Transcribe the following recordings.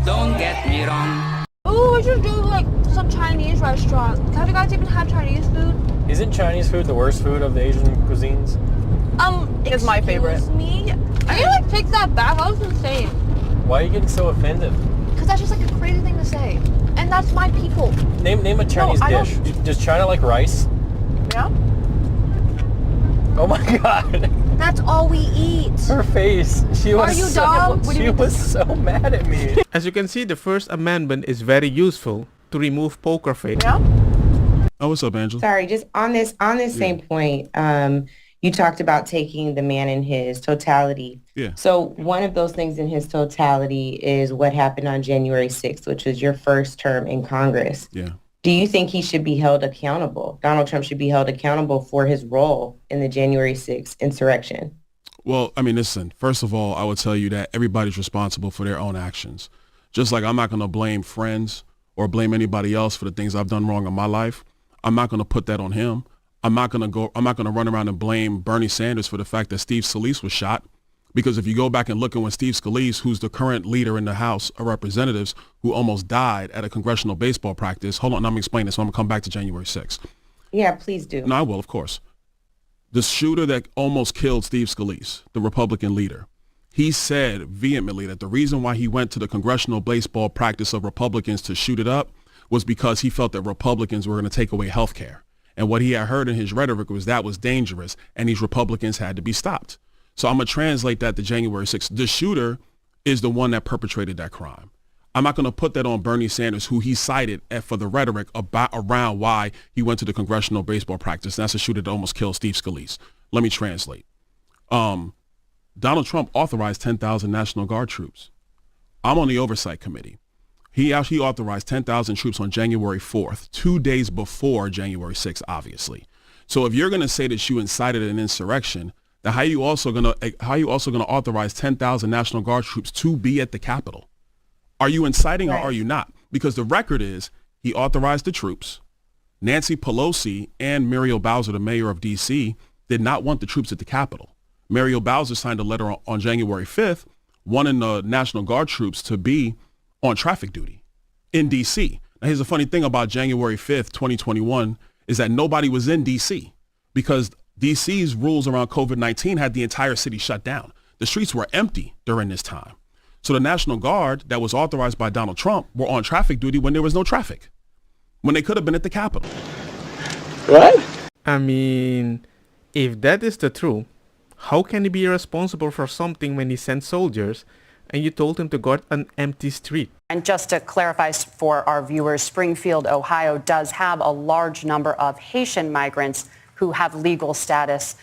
Don't get me wrong. Oh, we should do like some Chinese restaurant. Have you guys even had Chinese food? Isn't Chinese food the worst food of the Asian cuisines? It's my favorite. Me? I need to like take that back. That was insane. Why are you getting so offended? Because that's just like a crazy thing to say. And that's my people. Name a Chinese dish. Does China like rice? Yeah? Oh my god. That's all we eat. Her face. She was Are you dumb? She was so mad at me. As you can see, the First Amendment is very useful to remove poker face. Yeah? Oh, what's up, Angela? Sorry, just on this same point, you talked about taking the man in his totality. Yeah. So one of those things in his totality is what happened on January 6th, which was your first term in Congress. Yeah. Do you think he should be held accountable? Donald Trump should be held accountable for his role in the January 6th insurrection? Well, I mean, listen, first of all, I would tell you that everybody's responsible for their own actions. Just like I'm not going to blame friends or blame anybody else for the things I've done wrong in my life. I'm not going to put that on him. I'm not going to run around and blame Bernie Sanders for the fact that Steve Scalise was shot. Because if you go back and look at when Steve Scalise, who's the current leader in the House of Representatives, who almost died at a congressional baseball practice. Hold on, I'm going to explain this. So I'm going to come back to January 6th. Yeah, please do. No, I will, of course. The shooter that almost killed Steve Scalise, the Republican leader, he said vehemently that the reason why he went to the congressional baseball practice of Republicans to shoot it up was because he felt that Republicans were going to take away health care. And what he had heard in his rhetoric was that was dangerous and these Republicans had to be stopped. So I'm going to translate that to January 6th. The shooter is the one that perpetrated that crime. I'm not going to put that on Bernie Sanders, who he cited for the rhetoric around why he went to the congressional baseball practice. And that's a shooter that almost killed Steve Scalise. Let me translate. Donald Trump authorized 10,000 National Guard troops. I'm on the oversight committee. He actually authorized 10,000 troops on January 4th, 2 days before January 6th, obviously. So if you're going to say that you incited an insurrection, then how are you also going to authorize 10,000 National Guard troops to be at the Capitol? Are you inciting or are you not? Because the record is he authorized the troops. Nancy Pelosi and Muriel Bowser, the mayor of D.C., did not want the troops at the Capitol. Muriel Bowser signed a letter on January 5th wanting the National Guard troops to be on traffic duty in D.C. Now, here's the funny thing about January 5th, 2021, is that nobody was in D.C. because D.C.'s rules around COVID-19 had the entire city shut down. The streets were empty during this time. So the National Guard that was authorized by Donald Trump were on traffic duty when there was no traffic, when they could have been at the Capitol. What? I mean, if that is the truth, how can he be responsible for something when he sent soldiers and you told him to guard an empty street? And just to clarify for our viewers, Springfield, Ohio does have a large number of Haitian migrants who have legal status,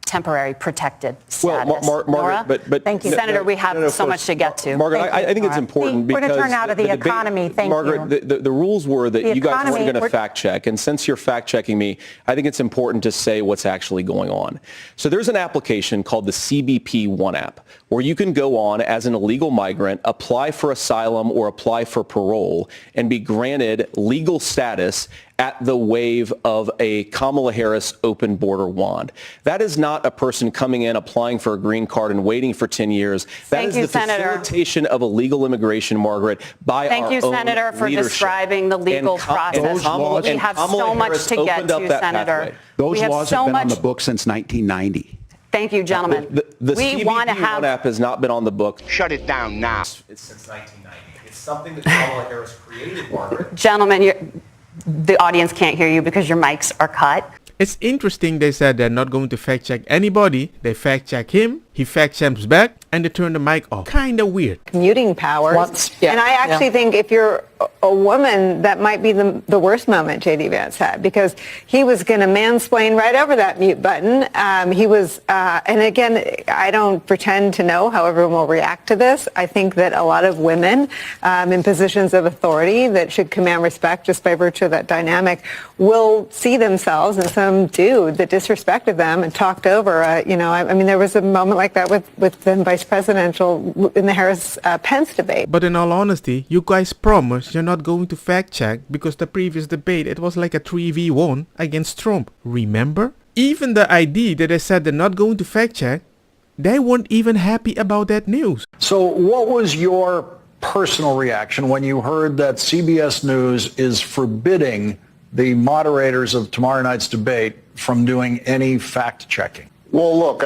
temporary protected status. Well, Margaret, but thank you, Senator. We have so much to get to. Margaret, I think it's important because we're going to turn out of the economy. Thank Margaret, you. The rules were that you guys weren't going to fact check, and since you're fact checking me, I think it's important to say what's actually going on. So there's an application called the CBP One app, where you can go on as an illegal migrant, apply for asylum or apply for parole, and be granted legal status at the wave of a Kamala Harris open border wand. That is not a person coming in, applying for a green card and waiting for 10 years. That is the facilitation of illegal immigration, Margaret, by our own leadership. Thank you, Senator, for describing the legal process. We have so much to get to, Senator. Those laws have been on the books since 1990. Thank you, gentlemen. The CBP One app has not been on the book. Shut it down now. It's since 1990. It's something that Kamala Harris created, Margaret. Gentlemen, the audience can't hear you because your mics are cut. It's interesting they said they're not going to fact check anybody. They fact check him, he fact checks back, and they turn the mic off. Kinda weird. Commuting powers. And I actually think if you're a woman, that might be the worst moment J.D. Vance had, because he was going to mansplain right over that mute button. He was, and again, I don't pretend to know how everyone will react to this. I think that a lot of women in positions of authority that should command respect just by virtue of that dynamic will see themselves in some dude that disrespected them and talked over. I mean, there was a moment like that with then Vice Presidential in the Harris-Pence debate. But in all honesty, you guys promised you're not going to fact check because the previous debate, it was like a 3v1 against Trump. Remember? Even the ID that they said they're not going to fact check, they weren't even happy about that news. So what was your personal reaction when you heard that CBS News is forbidding the moderators of tomorrow night's debate from doing any fact-checking? Well, look,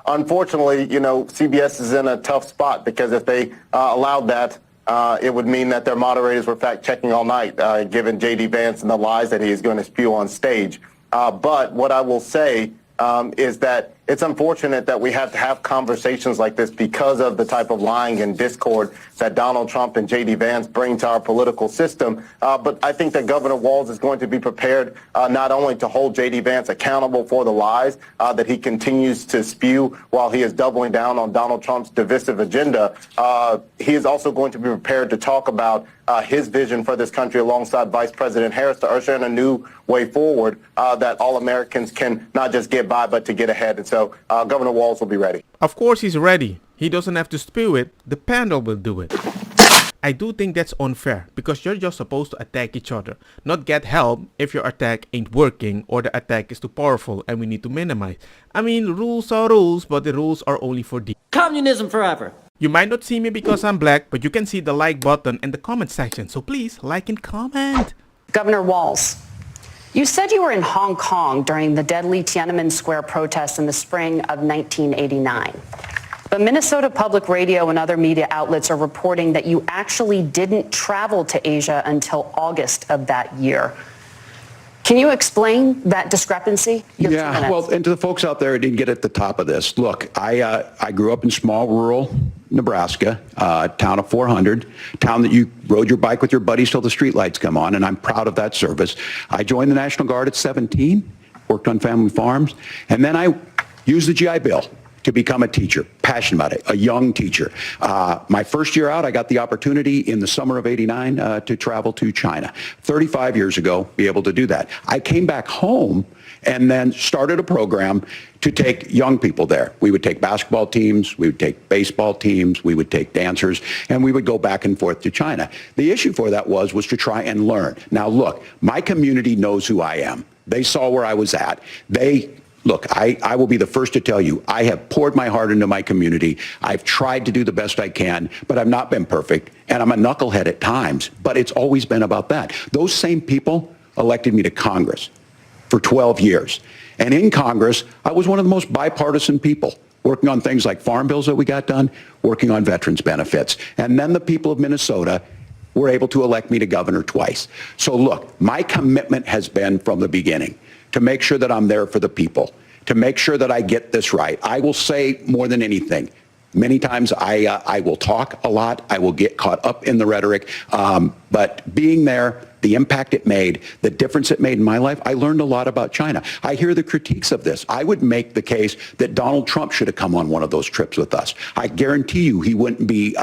unfortunately, CBS is in a tough spot because if they allowed that, it would mean that their moderators were fact-checking all night, given J.D. Vance and the lies that he is going to spew on stage. But what I will say is that it's unfortunate that we have to have conversations like this because of the type of lying and discord that Donald Trump and J.D. Vance bring to our political system. But I think that Governor Walz is going to be prepared not only to hold J.D. Vance accountable for the lies that he continues to spew while he is doubling down on Donald Trump's divisive agenda, he is also going to be prepared to talk about his vision for this country alongside Vice President Harris to usher in a new way forward that all Americans can not just get by, but to get ahead. And so Governor Walz will be ready. Of course he's ready. He doesn't have to spew it. The panel will do it. I do think that's unfair because you're just supposed to attack each other, not get help if your attack ain't working or the attack is too powerful and we need to minimize. I mean, rules are rules, but the rules are only for the Communism forever. You might not see me because I'm black, but you can see the like button and the comment section. So please like and comment. Governor Walz, you said you were in Hong Kong during the deadly Tiananmen Square protests in the spring of 1989. But Minnesota Public Radio and other media outlets are reporting that you actually didn't travel to Asia until August of that year. Can you explain that discrepancy? Yeah, well, and to the folks out there who didn't get at the top of this, look, I grew up in small rural Nebraska, town of 400, town that you rode your bike with your buddies till the streetlights come on, and I'm proud of that service. I joined the National Guard at 17, worked on family farms, and then I used the GI Bill to become a teacher, passionate about it, a young teacher. My first year out, I got the opportunity in the summer of '89 to travel to China. 35 years ago, be able to do that. I came back home and then started a program to take young people there. We would take basketball teams, we would take baseball teams, we would take dancers, and we would go back and forth to China. The issue for that was to try and learn. Now look, my community knows who I am. They saw where I was at. Look, I will be the first to tell you, I have poured my heart into my community. I've tried to do the best I can, but I've not been perfect. And I'm a knucklehead at times, but it's always been about that. Those same people elected me to Congress for 12 years. And in Congress, I was one of the most bipartisan people, working on things like farm bills that we got done, working on veterans benefits. And then the people of Minnesota were able to elect me to governor twice. So look, my commitment has been from the beginning to make sure that I'm there for the people, to make sure that I get this right. I will say more than anything, many times I will talk a lot, I will get caught up in the rhetoric, but being there, the impact it made, the difference it made in my life, I learned a lot about China. I hear the critiques of this. I would make the case that Donald Trump should have come on one of those trips with us. I guarantee you he wouldn't be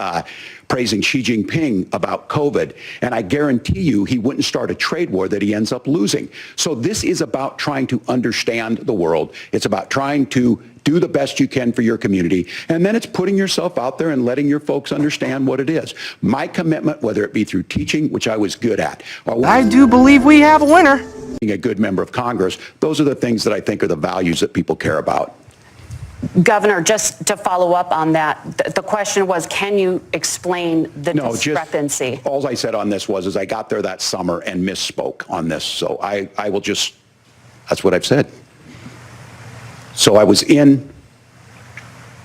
praising Xi Jinping about COVID, and I guarantee you he wouldn't start a trade war that he ends up losing. So this is about trying to understand the world. It's about trying to do the best you can for your community, and then it's putting yourself out there and letting your folks understand what it is. My commitment, whether it be through teaching, which I was good at, or I do believe we have a winner. being a good member of Congress, those are the things that I think are the values that people care about. Governor, just to follow up on that, the question was, can you explain the discrepancy? All I said on this was I got there that summer and misspoke on this. So I will just, that's what I've said. So I was in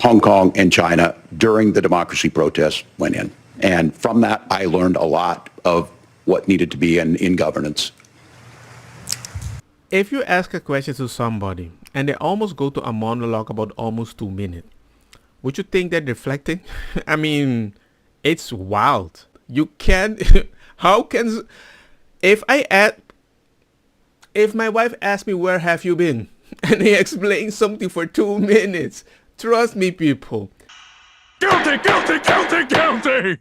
Hong Kong and China during the democracy protests went in. And from that, I learned a lot of what needed to be in governance. If you ask a question to somebody and they almost go to a monologue about almost 2 minutes, would you think they're reflecting? I mean, it's wild. You can't, if my wife asks me, where have you been? And he explains something for 2 minutes. Trust me, people. Guilty, guilty, guilty, guilty.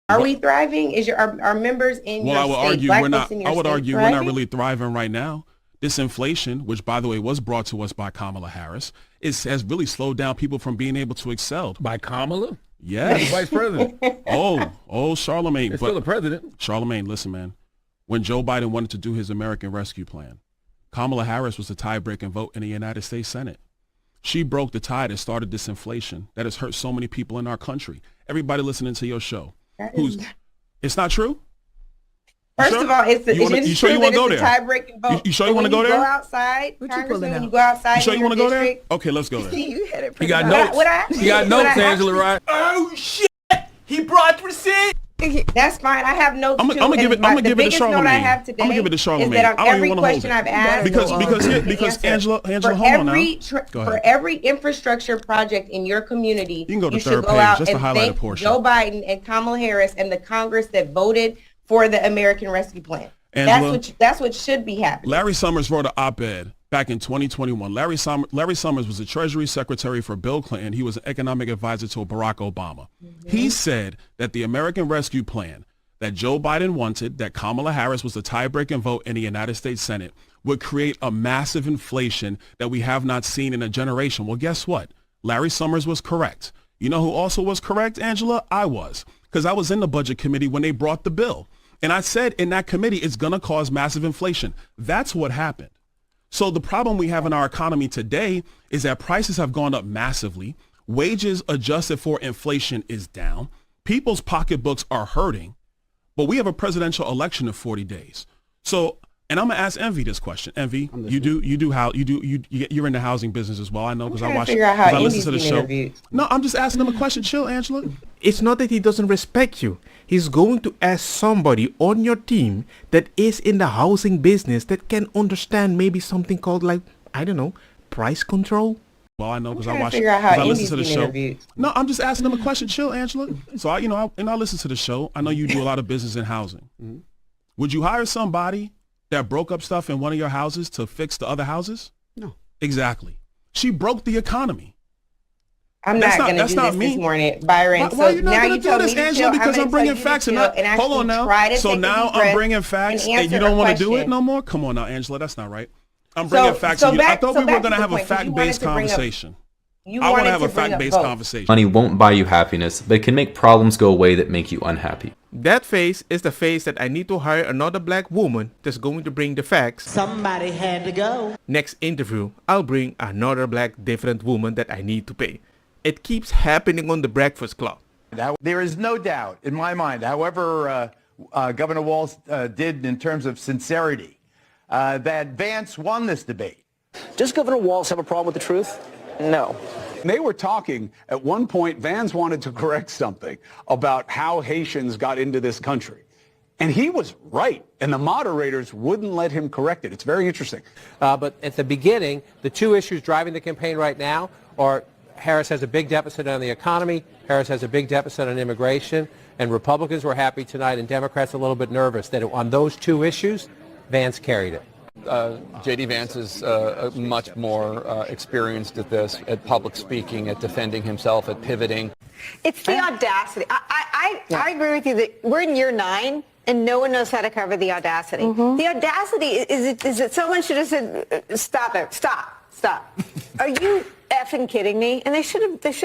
Are we thriving? Are members in your state, black folks in your state, I would argue thriving? we're not really thriving right now. This inflation, which by the way was brought to us by Kamala Harris, has really slowed down people from being able to excel. By Kamala? Yes. The vice president. Oh, Charlemagne. It's still the president. Charlemagne, listen, man. When Joe Biden wanted to do his American Rescue Plan, Kamala Harris was the tie-breaking vote in the United States Senate. She broke the tie that started this inflation that has hurt so many people in our country. Everybody listening to your show, It's not true? First of all, it's the you sure you want to go there? Tie-breaking vote. You sure you want to go there? Go outside, Congressman, when you go outside. You sure you want to go there? district, Okay, let's go there. You had it You got notes. notes. You got notes, Angela, right? Oh, shit! He brought receipt! That's fine. I have notes I'm too. gonna give it. I'm gonna give it to Charlamagne. I have today I'm gonna give it to Charlamagne. is that on I don't every even want to question hold it. I've asked, because Angela, hold on now. For every infrastructure project in your community, You can go to should third go page, out just the and highlighted thank portion. Joe Biden and Kamala Harris and the Congress that voted for the American Rescue Plan. Angela, That's what should be happening. Larry Summers wrote an op-ed back in 2021. Larry Summers was the Treasury Secretary for Bill Clinton. He was an economic advisor to Barack Obama. Mm-hmm. He said that the American Rescue Plan that Joe Biden wanted, that Kamala Harris was the tie-breaking vote in the United States Senate, would create a massive inflation that we have not seen in a generation. Well, guess what? Larry Summers was correct. You know who also was correct, Angela? I was, because I was in the budget committee when they brought the bill. And I said in that committee, it's going to cause massive inflation. That's what happened. So the problem we have in our economy today is that prices have gone up massively. Wages adjusted for inflation is down. People's pocketbooks are hurting. But we have a presidential election in 40 days. So, and I'm gonna ask Envy this question. Envy, you're in the housing business as well. I know because I watch. Figure out how I listen Envy's to the being show. interviewed. No, I'm just asking him a question. Chill, Angela. It's not that he doesn't respect you. He's going to ask somebody on your team that is in the housing business that can understand maybe something called, like, I don't know, price control. Well, I know because I trying to watch. figure out how Because I listen to the Envy's show. being interviewed. No, I'm just asking him a question. Chill, Angela. So I listen to the show. I know you do a lot of business in housing. Mm-hmm. Would you hire somebody that broke up stuff in one of your houses to fix the other houses? No. Exactly. She broke the economy. I'm not going to do this morning, Byron. Why are you not now gonna you do told this, me to Angela? chill. Because I'm bringing gonna tell you facts to and chill not. and Hold on actually now. try to So take a now deep I'm breath bringing facts, and you answer don't a want to do it question. no more. Come on now, Angela. That's not right. I'm bringing facts. so and I back- thought so we were back going to to have the a point, 'cause you fact-based wanted to bring up- conversation. You I want wanted to have a bring up fact-based both. conversation. Money won't buy you happiness, but it can make problems go away that make you unhappy. That face is the face that I need to hire another black woman that's going to bring the facts. Somebody had to go. Next interview, I'll bring another black different woman that I need to pay. It keeps happening on the Breakfast Club. There is no doubt in my mind, however Governor Walz did in terms of sincerity, that Vance won this debate. Does Governor Walz have a problem with the truth? No. They were talking at one point, Vance wanted to correct something about how Haitians got into this country. And he was right, and the moderators wouldn't let him correct it. It's very interesting. But at the beginning, the two issues driving the campaign right now are Harris has a big deficit on the economy, Harris has a big deficit on immigration, and Republicans were happy tonight and Democrats a little bit nervous that on those two issues, Vance carried it. J.D. Vance is much more experienced at this, at public speaking, at defending himself, at pivoting. It's the audacity. I agree with you that we're in year 9 and no one knows how to cover the audacity. The audacity is that someone should have said, stop it, stop. Are you effing kidding me? And they should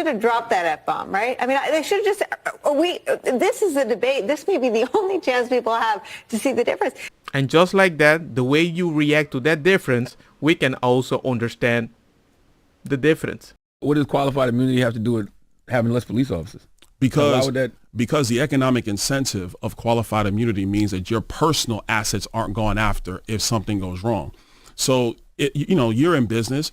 have dropped that F-bomb, right? I mean, they should have just, this is a debate. This may be the only chance people have to see the difference. And just like that, the way you react to that difference, we can also understand the difference. What does qualified immunity have to do with having less police officers? Because the economic incentive of qualified immunity means that your personal assets aren't gone after if something goes wrong. So, you're in business.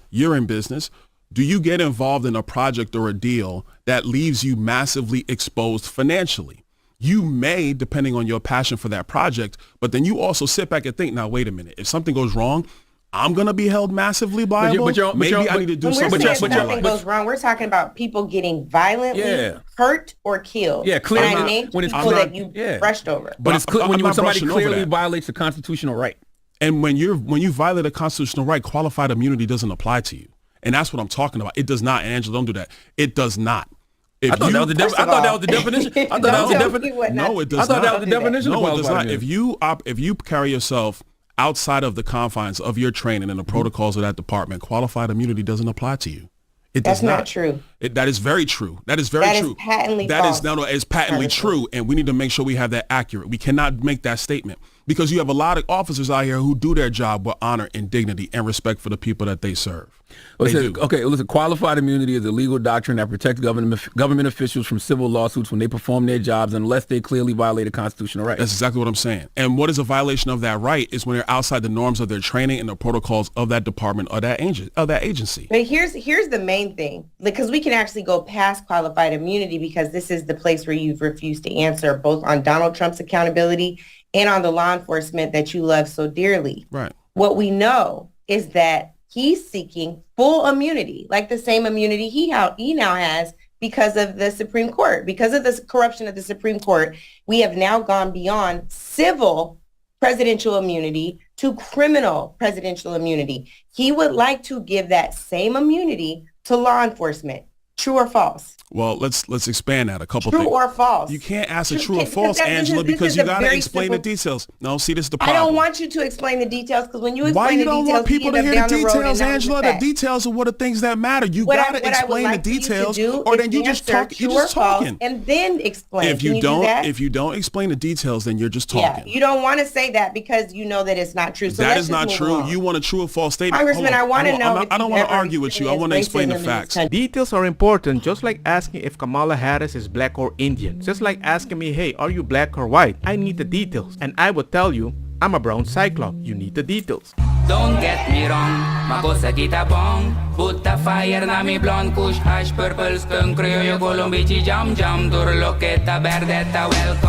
Do you get involved in a project or a deal that leaves you massively exposed financially? You may, depending on your passion for that project, but then you also sit back and think, now, wait a minute, if something goes wrong, I'm going to be held massively liable. Maybe I need to do something. When something goes wrong, we're talking about people getting violently hurt or killed. Yeah, clearly. And I named people that you brushed over. But it's clear when somebody brushing over clearly that. violates a constitutional right. And when you violate a constitutional right, qualified immunity doesn't apply to you. And that's what I'm talking about. It does not. And Angela, don't do that. It does not. I thought that was the definition. I thought that was the definition. No, it does not. I thought that was the definition of No, it does qualified not. immunity. If you carry yourself outside of the confines of your training and the protocols of that department, qualified immunity doesn't apply to you. It does That's not true. That is very true. That is very true. That is patently That false. is it's patently true, and we need to make sure we have that accurate. We cannot make that statement because you have a lot of officers out here who do their job with honor and dignity and respect for the people that they serve. Listen, qualified immunity is a legal doctrine that protects government officials from civil lawsuits when they perform their jobs unless they clearly violate a constitutional right. That's exactly what I'm saying. And what is a violation of that right is when they're outside the norms of their training and the protocols of that department or that agency. But here's the main thing, because we can actually go past qualified immunity because this is the place where you've refused to answer both on Donald Trump's accountability and on the law enforcement that you love so dearly. Right. What we know is that he's seeking full immunity, like the same immunity he now has because of the Supreme Court. Because of the corruption of the Supreme Court, we have now gone beyond civil presidential immunity to criminal presidential immunity. He would like to give that same immunity to law enforcement. True or false? Well, let's expand that a couple things. True or false? You can't ask a true or false, Angela, because you got to explain the details. No, see, this is the problem. I don't want you to explain the details because when you explain Why you the don't details, want people to hear the details, Angela? The details are what the things that matter. You got to explain the details, or then you just talk. You're just talking, and then explain. If you don't explain the details, then you're just talking. Yeah, you don't want to say that because you know that it's not true. So that is not true. You want a true or false statement. Congressman, I want to know. I don't want to argue with you. I want to explain the facts. Details are important, just like asking if Kamala Harris is black or Indian. Just like asking me, hey, are you black or white? I need the details. And I would tell you, I'm a brown cyclops. You need the details. Don't get me wrong, makosa kita bong. Put the fire na mi blonde kush hash purple skunk criollo colombici jam jam. Durlo que ta verdetta welcome.